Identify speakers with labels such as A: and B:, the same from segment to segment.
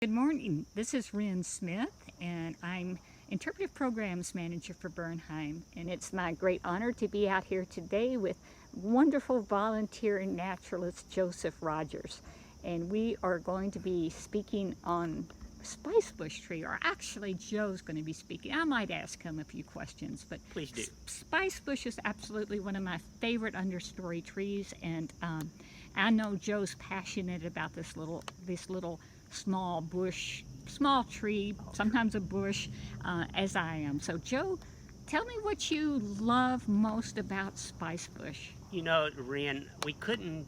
A: Good morning. This is Ren Smith, and I'm Interpretive Programs Manager for Bernheim. And it's my great honor to be out here today with wonderful volunteer naturalist Joseph Rogers. And we are going to be speaking on Spicebush tree, or actually Joe's going to be speaking. I might ask him a few questions, but
B: please do.
A: Spicebush is absolutely one of my favorite understory trees, and I know Joe's passionate about this little small bush, small tree, sometimes a bush, as I am. So Joe, tell me what you love most about Spicebush.
B: You know, Ren, we couldn't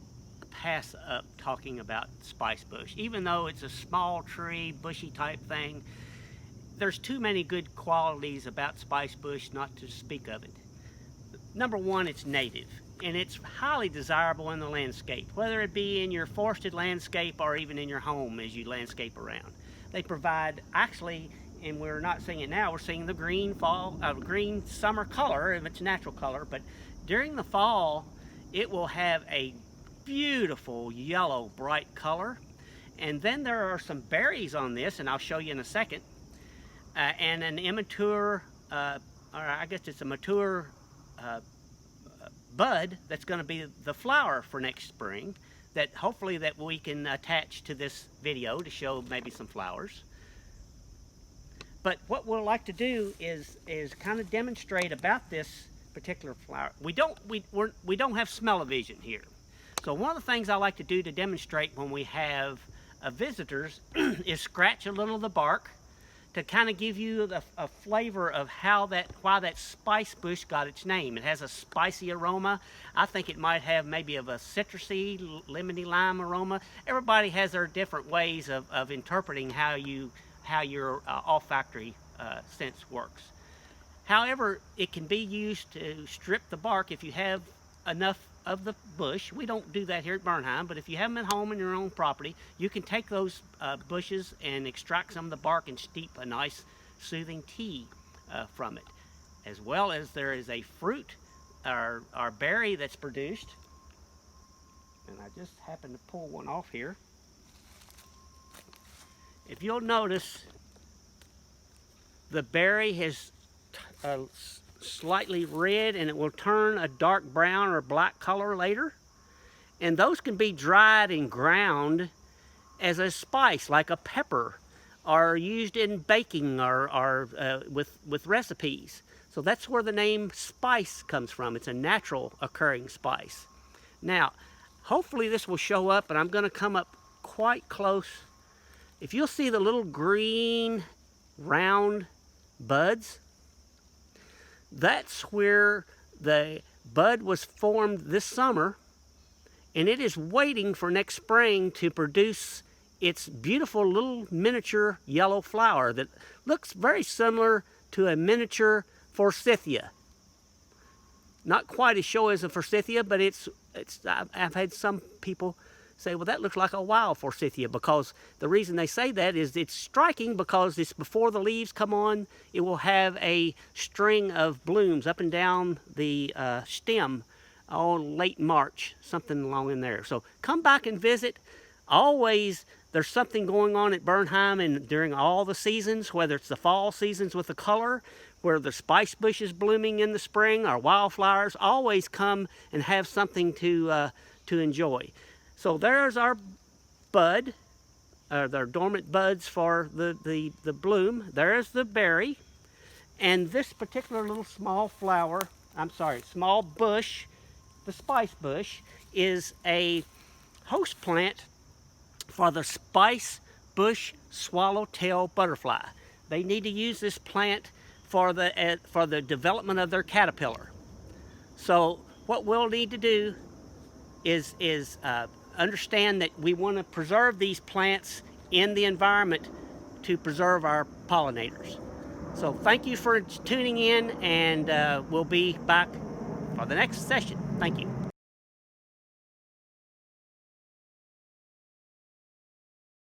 B: pass up talking about Spicebush. Even though it's a small tree, bushy type thing, there's too many good qualities about Spicebush not to speak of it. Number one, it's native, and it's highly desirable in the landscape, whether it be in your forested landscape or even in your home as you landscape around. They provide, actually, and we're not seeing it now, we're seeing the green green summer color of its natural color, but during the fall, it will have a beautiful yellow bright color. And then there are some berries on this, and I'll show you in a second, and an immature, or I guess it's a mature bud that's going to be the flower for next spring, that hopefully that we can attach to this video to show maybe some flowers. But what we'll like to do is kind of demonstrate about this particular flower. We don't have smell-o-vision here. So one of the things I like to do to demonstrate when we have visitors is scratch a little of the bark to kind of give you a flavor of why that Spicebush got its name. It has a spicy aroma. I think it might have maybe of a citrusy, lemony lime aroma. Everybody has their different ways of interpreting how your olfactory sense works. However, it can be used to strip the bark if you have enough of the bush. We don't do that here at Bernheim, but if you have them at home in your own property, you can take those bushes and extract some of the bark and steep a nice soothing tea from it. As well as there is a fruit or berry that's produced, and I just happened to pull one off here. If you'll notice, the berry has slightly red, and it will turn a dark brown or black color later, and those can be dried and ground as a spice, like a pepper, or used in baking or with recipes. So that's where the name spice comes from. It's a natural occurring spice. Now hopefully this will show up, and I'm going to come up quite close. If you'll see the little green round buds, that's where the bud was formed this summer, and it is waiting for next spring to produce its beautiful little miniature yellow flower that looks very similar to a miniature forsythia. Not quite as showy as a forsythia, but I've had some people say, well, that looks like a wild forsythia, because the reason they say that is it's striking because it's before the leaves come on. It will have a string of blooms up and down the stem all late March, something along in there. So come back and visit. Always there's something going on at Bernheim, and during all the seasons, whether it's the fall seasons with the color, where the spicebush is blooming in the spring, or wildflowers, always come and have something to enjoy. So there's our bud, their dormant buds for the bloom. There's the berry. And this particular little small small bush, the spicebush, is a host plant for the Spicebush swallowtail butterfly. They need to use this plant for the development of their caterpillar. So what we'll need to do is understand that we want to preserve these plants in the environment to preserve our pollinators. So thank you for tuning in, and we'll be back for the next session. Thank you.